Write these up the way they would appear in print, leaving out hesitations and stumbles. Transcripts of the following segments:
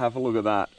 Have a look at that.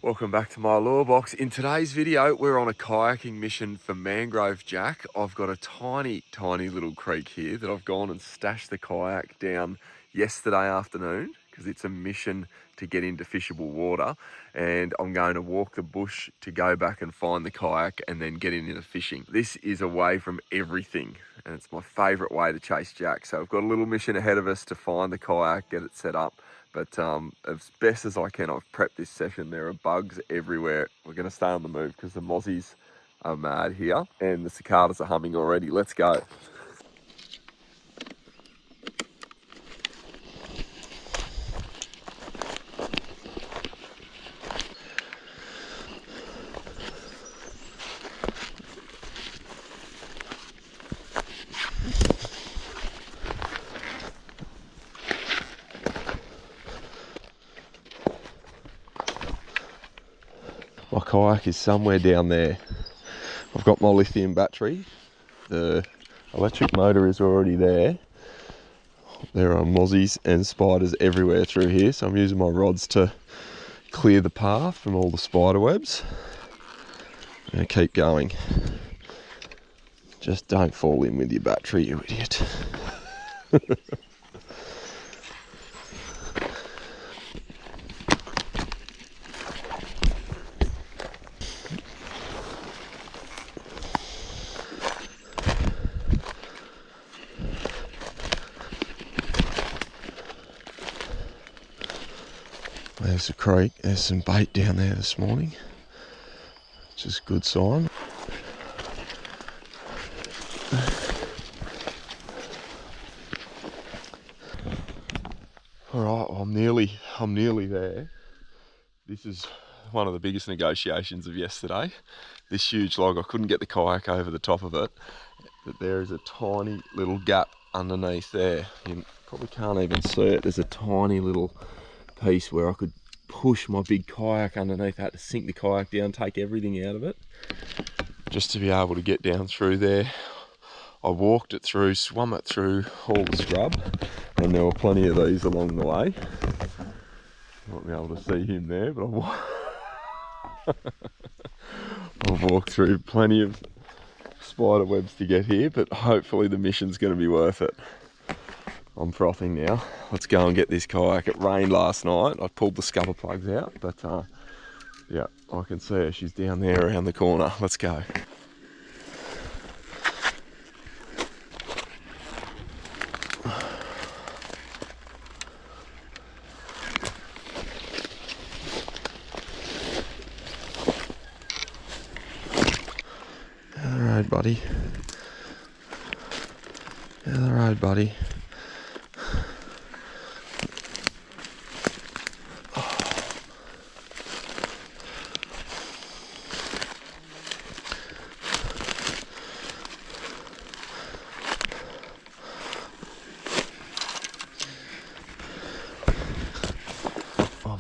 Welcome back to my lure box. In today's video, we're on a kayaking mission for Mangrove Jack. I've got a tiny little creek here that I've gone and stashed the kayak down yesterday afternoon because it's a mission to get into fishable water, and I'm going to walk the bush to go back and find the kayak and then get into fishing. This is away from everything and it's my favorite way to chase Jack. So I've got a little mission ahead of us to find the kayak, get it set up. But as best as I can, I've prepped this session. There are bugs everywhere. We're going to stay on the move because the mozzies are mad here and the cicadas are humming already. Let's go. My kayak is somewhere down there. I've got my lithium battery. The electric motor is already there. There are mozzies and spiders everywhere through here, so I'm using my rods to clear the path from all the spider webs. I'm going to keep going. Just don't fall in with your battery, you idiot. There's a creek, there's some bait down there this morning, which is a good sign. Alright, well, I'm nearly there. This is one of the biggest negotiations of yesterday. This huge log, I couldn't get the kayak over the top of it, but there is a tiny little gap underneath there. You probably can't even see it. There's a tiny little piece where I could push my big kayak underneath. I had to sink the kayak down, take everything out of it, just to be able to get down through there. I walked it through, swum it through all the scrub, and there were plenty of these along the way. You won't be able to see him there, but I've walked through plenty of spider webs to get here, but hopefully the mission's going to be worth it. I'm frothing now. Let's go and get this kayak. It rained last night. I pulled the scupper plugs out, but yeah, I can see her. She's down there around the corner. Let's go. Down the road, buddy. Down the road, buddy.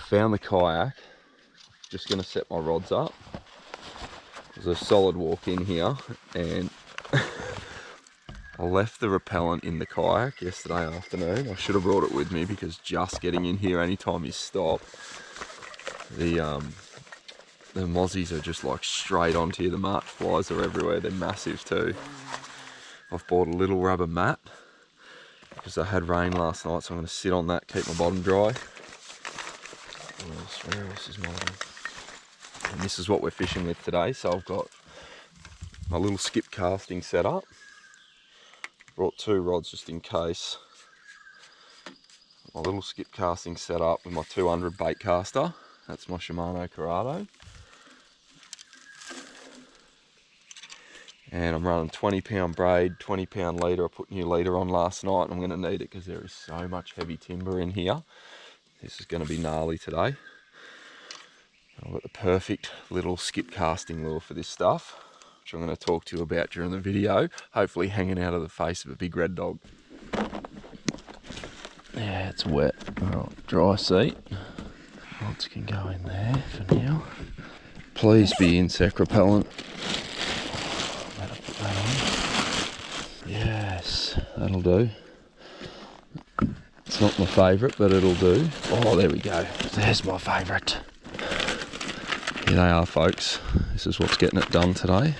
Found the kayak, just going to set my rods up. There's a solid walk in here, and I left the repellent in the kayak yesterday afternoon. I should have brought it with me, because just getting in here, anytime you stop, the mozzies are just like straight onto you. The March flies are everywhere. They're massive too. I've bought a little rubber mat because I had rain last night, so I'm going to sit on that, keep my bottom dry. Where else is mine? And this is what we're fishing with today. So I've got my little skip casting set up. Brought 2 rods just in case. My little skip casting set up with my 200 bait caster. That's my Shimano Curado. And I'm running 20-pound braid, 20-pound leader. I put new leader on last night, and I'm going to need it because there is so much heavy timber in here. This is going to be gnarly today. I've got the perfect little skip casting lure for this stuff, which I'm going to talk to you about during the video, hopefully hanging out of the face of a big red dog. Yeah, it's wet. Well, dry seat. Rods can go in there for now. Please be insect repellent. Better put that on. Yes, that'll do. It's not my favourite, but it'll do. Oh, there we go. There's my favourite. Here they are, folks. This is what's getting it done today.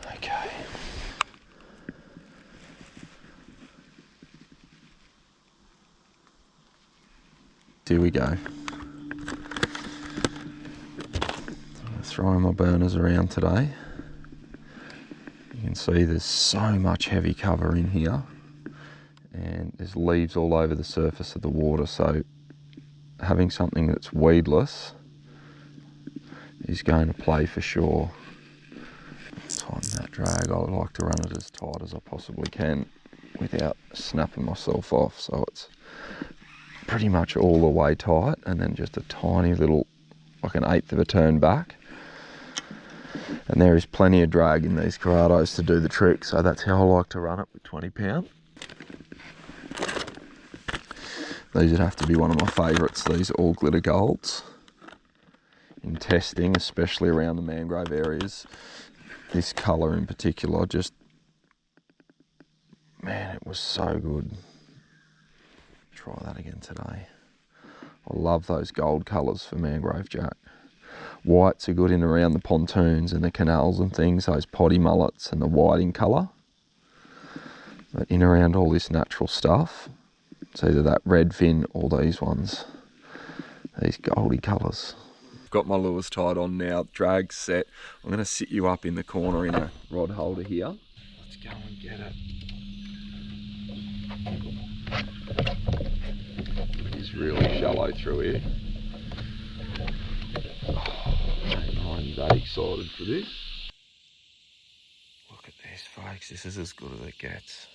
Okay. Here we go. Throwing my burners around today. You can see there's so much heavy cover in here, and there's leaves all over the surface of the water, so having something that's weedless is going to play for sure. Tighten that drag. I like to run it as tight as I possibly can without snapping myself off, so it's pretty much all the way tight, and then just a tiny little, like an 1/8 of a turn back. And there is plenty of drag in these Curados to do the trick, so that's how I like to run it with 20-pound. These would have to be one of my favourites, these all glitter golds. In testing, especially around the mangrove areas, this colour in particular, just, man, it was so good. Try that again today. I love those gold colours for Mangrove Jack. Whites are good in around the pontoons and the canals and things, those potty mullets and the whiting colour. But in around all this natural stuff, it's either that red fin or these ones, these goldy colours. I've got my lures tied on now, drag set. I'm going to sit you up in the corner in a rod holder here. Let's go and get it. It's really shallow through here. I'm that excited for this. Look at this, folks. This is as good as it gets.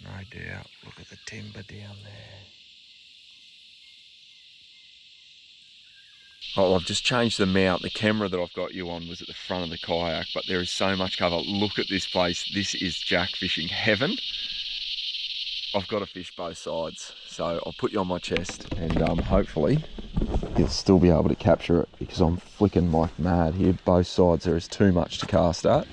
No doubt. Look at the timber down there. Oh, I've just changed the mount. The camera that I've got you on was at the front of the kayak, but there is so much cover. Look at this place. This is jack fishing heaven. I've got to fish both sides, so I'll put you on my chest, and hopefully you'll still be able to capture it, because I'm flicking like mad here. Both sides, there is too much to cast at.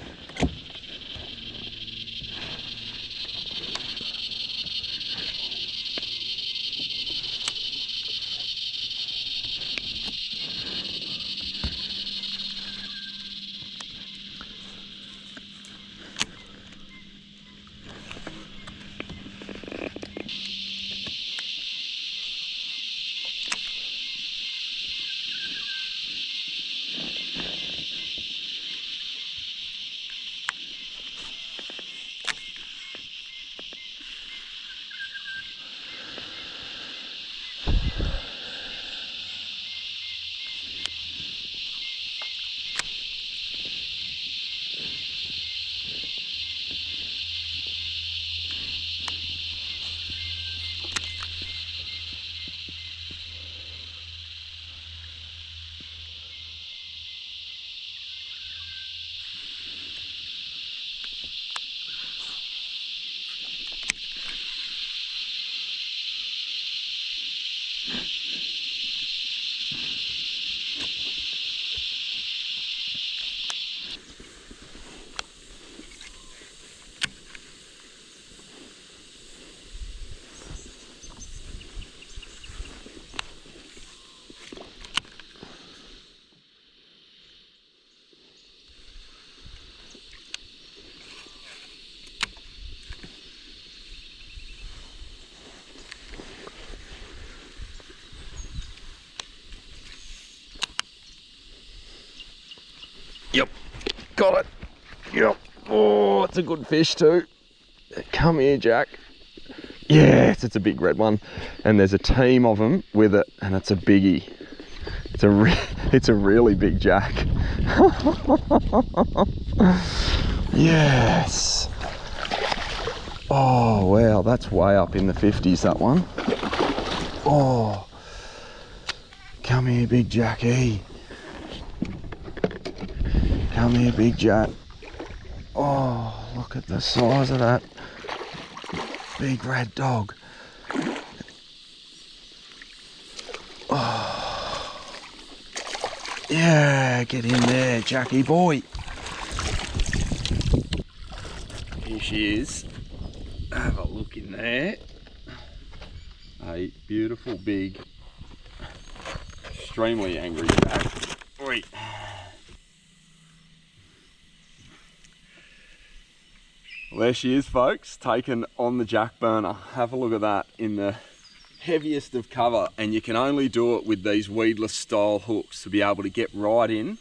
Yep, got it. Yep. Oh, it's a good fish too. Come here, Jack. Yes, it's a big red one. And there's a team of them with it, and it's a biggie. It's a really big jack. Yes. Oh, wow, that's way up in the 50s, that one. Oh, come here, big Jackie. Come here, big Jack. Oh, look at the size of that big red dog. Oh, yeah, get in there, Jackie boy. Here she is. Have a look in there. A beautiful, big, extremely angry jack. Wait. Well, there she is, folks, taken on the jack burner. Have a look at that in the heaviest of cover, and you can only do it with these weedless style hooks to be able to get right in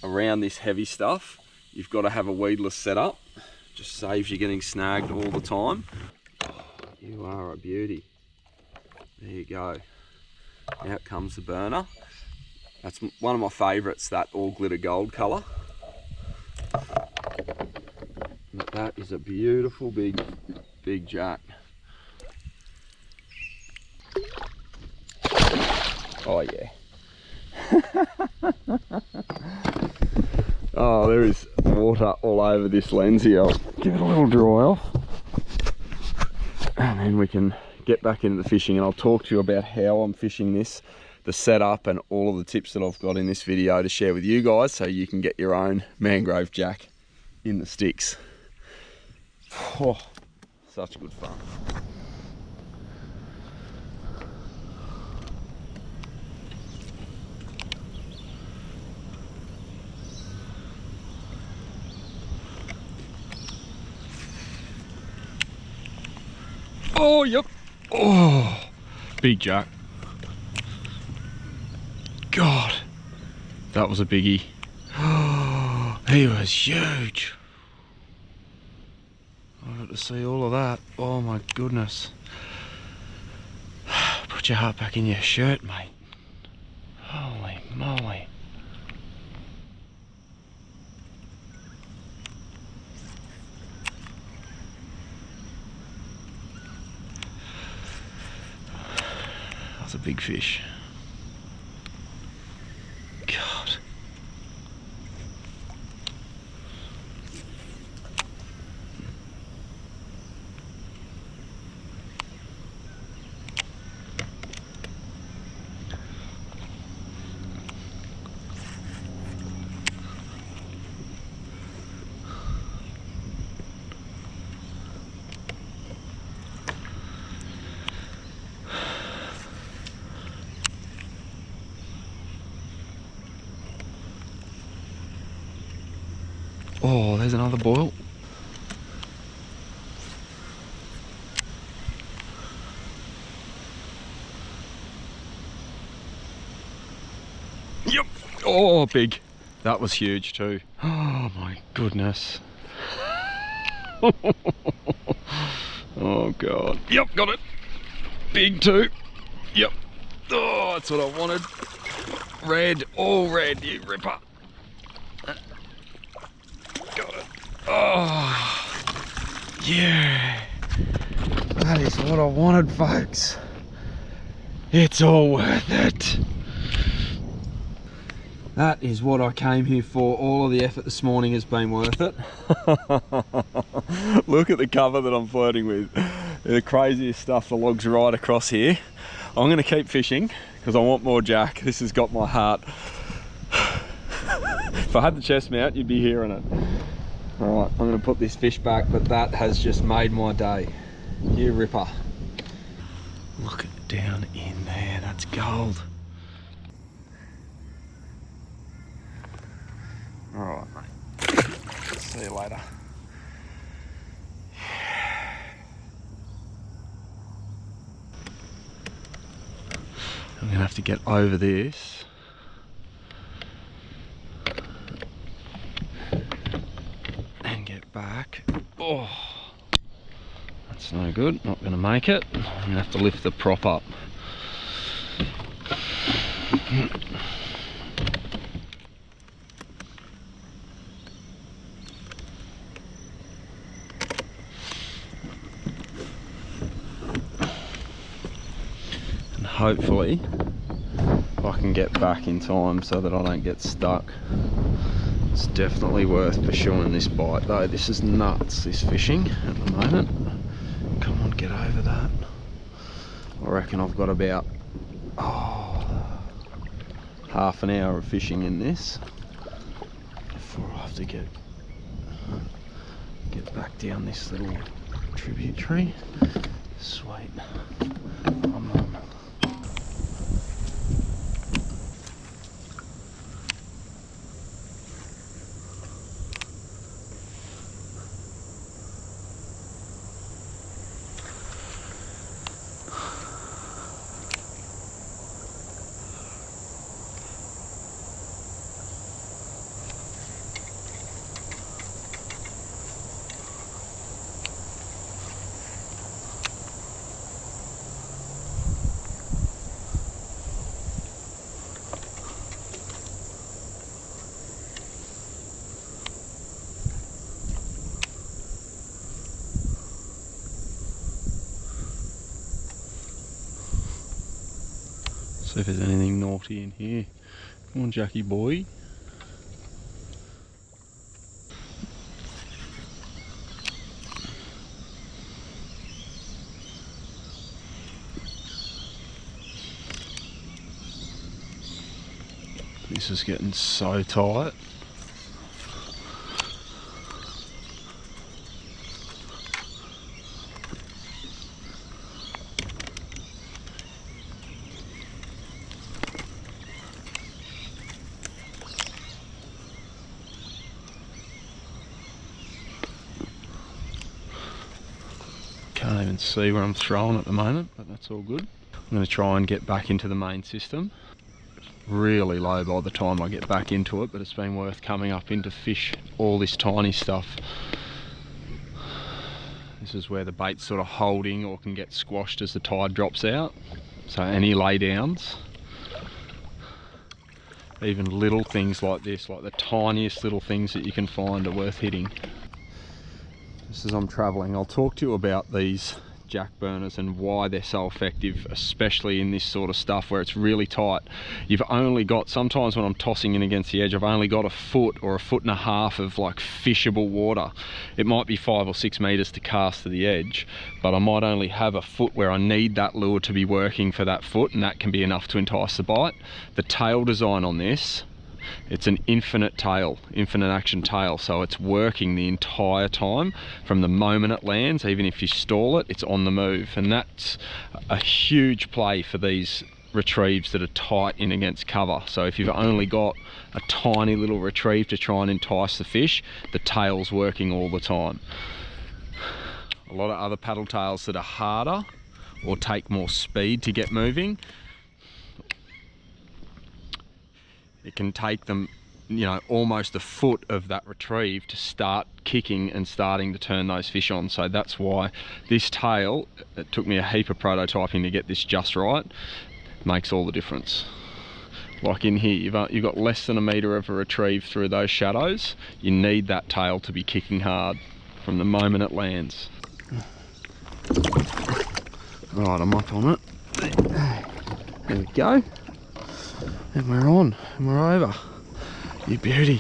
around this heavy stuff. You've got to have a weedless setup. Just saves you getting snagged all the time. Oh, you are a beauty. There you go. Out comes the burner. That's one of my favourites, that all glitter gold colour. That is a beautiful big jack. Oh yeah. Oh, there is water all over this lens here. I'll give it a little dry off. And then we can get back into the fishing, and I'll talk to you about how I'm fishing this, the setup, and all of the tips that I've got in this video to share with you guys so you can get your own mangrove jack in the sticks. Oh, such good fun. Oh, yep. Oh, big jack. God, that was a biggie. Oh, he was huge. I got to see all of that. Oh my goodness. Put your heart back in your shirt, mate. Holy moly. That's a big fish. God. Oh, there's another boil. Yep. Oh, big. That was huge too. Oh my goodness. Oh God. Yep, got it. Big too. Yep. Oh, that's what I wanted. Red, all red, you ripper. Got it. Oh, yeah. That is what I wanted, folks. It's all worth it. That is what I came here for. All of the effort this morning has been worth it. Look at the cover that I'm floating with. The craziest stuff, the logs right across here. I'm going to keep fishing because I want more jack. This has got my heart. If I had the chest mount, you'd be hearing it. All right, I'm going to put this fish back, but that has just made my day. You ripper. Look down in there, that's gold. All right, mate. See you later. I'm gonna have to get over this. That's no good, not going to make it. I'm going to have to lift the prop up. And hopefully I can get back in time so that I don't get stuck. It's definitely worth pursuing this bite though. This is nuts, this fishing at the moment. Come on, get over that. I reckon I've got about half an hour of fishing in this before I have to get back down this little tributary. Sweet. I'm on. See if there's anything naughty in here. Come on, Jackie boy. This is getting so tight. Can't even see where I'm throwing at the moment, but that's all good. I'm going to try and get back into the main system. It's really low by the time I get back into it, but it's been worth coming up in to fish all this tiny stuff. This is where the bait's sort of holding or can get squashed as the tide drops out. So any lay downs, even little things like this, like the tiniest little things that you can find are worth hitting. Just as I'm traveling, I'll talk to you about these jack burners and why they're so effective, especially in this sort of stuff where it's really tight. You've only got, sometimes when I'm tossing in against the edge, I've only got a foot or a foot and a half of like fishable water. It might be 5 or 6 meters to cast to the edge, but I might only have a foot where I need that lure to be working for that foot, and that can be enough to entice the bite. The tail design on this, it's an infinite tail, infinite action tail, so it's working the entire time from the moment it lands. Even if you stall it, it's on the move, and that's a huge play for these retrieves that are tight in against cover. So if you've only got a tiny little retrieve to try and entice the fish, the tail's working all the time. A lot of other paddle tails that are harder or take more speed to get moving, it can take them, you know, almost a foot of that retrieve to start kicking and starting to turn those fish on. So that's why this tail, it took me a heap of prototyping to get this just right, makes all the difference. Like in here, you've got less than a metre of a retrieve through those shadows. You need that tail to be kicking hard from the moment it lands. Right, I'm up on it. There we go. And we're on, and we're over. You beauty.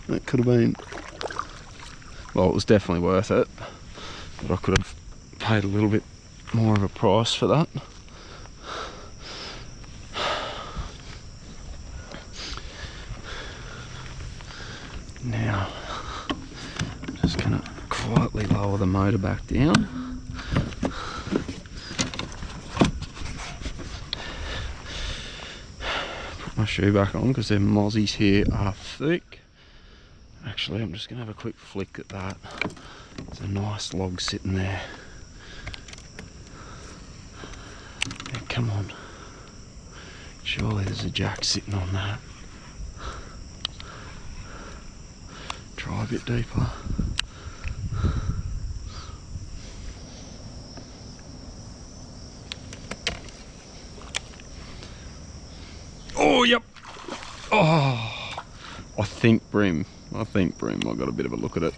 That could have been, well, it was definitely worth it, but I could have paid a little bit more of a price for that. Now, I'm just gonna quietly lower the motor back down. My shoe back on because them mozzies here are thick. Actually, I'm just going to have a quick flick at that. There's a nice log sitting there. Yeah, come on. Surely there's a jack sitting on that. Try a bit deeper. Oh, I think brim. I've got a bit of a look at it.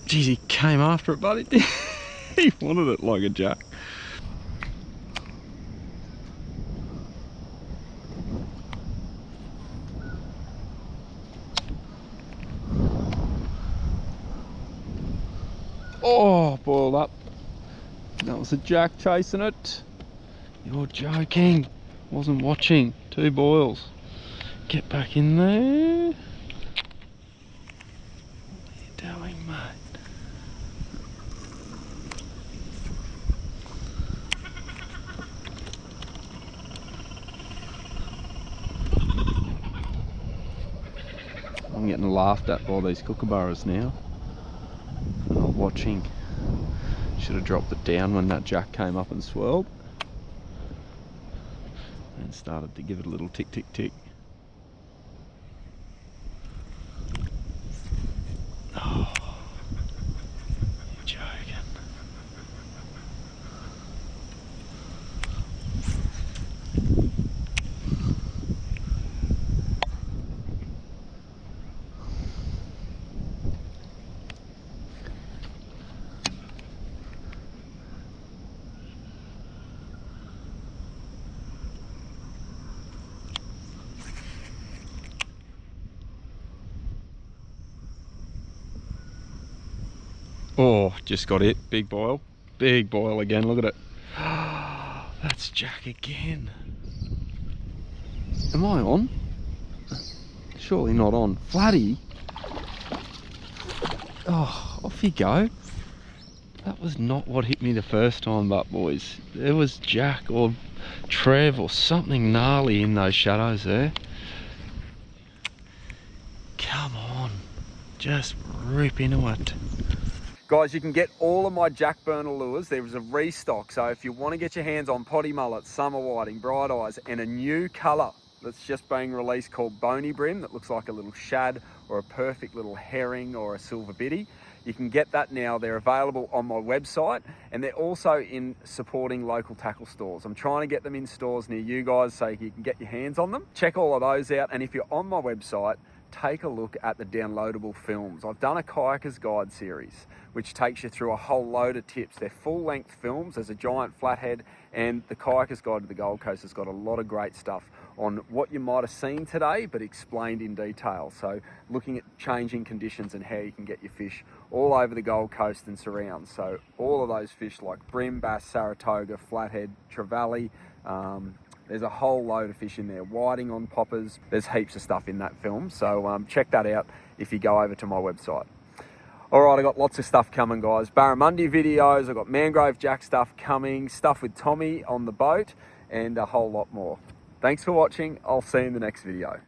Geez, he came after it, buddy. He wanted it like a jack. Oh, boiled up. That was a jack chasing it. You're joking. Wasn't watching. 2 boils. Get back in there. What are you doing, mate? I'm getting laughed at by these kookaburras now. I'm not watching. Should have dropped it down when that jack came up and swirled. And started to give it a little tick, tick, tick. Oh, you're joking. Oh, just got it. Big boil. Big boil again. Look at it. That's jack again. Am I on? Surely not on. Flatty. Oh, off you go. That was not what hit me the first time, but boys, there was jack or trev or something gnarly in those shadows there. Come on. Just rip into it. Guys, you can get all of my jack burner lures. There is a restock, so if you want to get your hands on potty mullet, summer whiting, bright eyes, and a new colour that's just being released called bony brim that looks like a little shad or a perfect little herring or a silver biddy, you can get that now. They're available on my website, and they're also in supporting local tackle stores. I'm trying to get them in stores near you guys so you can get your hands on them. Check all of those out, and if you're on my website, take a look at the downloadable films. I've done a kayaker's guide series which takes you through a whole load of tips. They're full-length films. There's a giant flathead, and the kayaker's guide to the Gold Coast has got a lot of great stuff on what you might have seen today but explained in detail. So looking at changing conditions and how you can get your fish all over the Gold Coast and surrounds. So all of those fish like brim, bass, Saratoga, flathead, trevally, there's a whole load of fish in there, whiting on poppers. There's heaps of stuff in that film. So check that out if you go over to my website. All right, I've got lots of stuff coming, guys. Barramundi videos, I've got Mangrove Jack stuff coming, stuff with Tommy on the boat, and a whole lot more. Thanks for watching. I'll see you in the next video.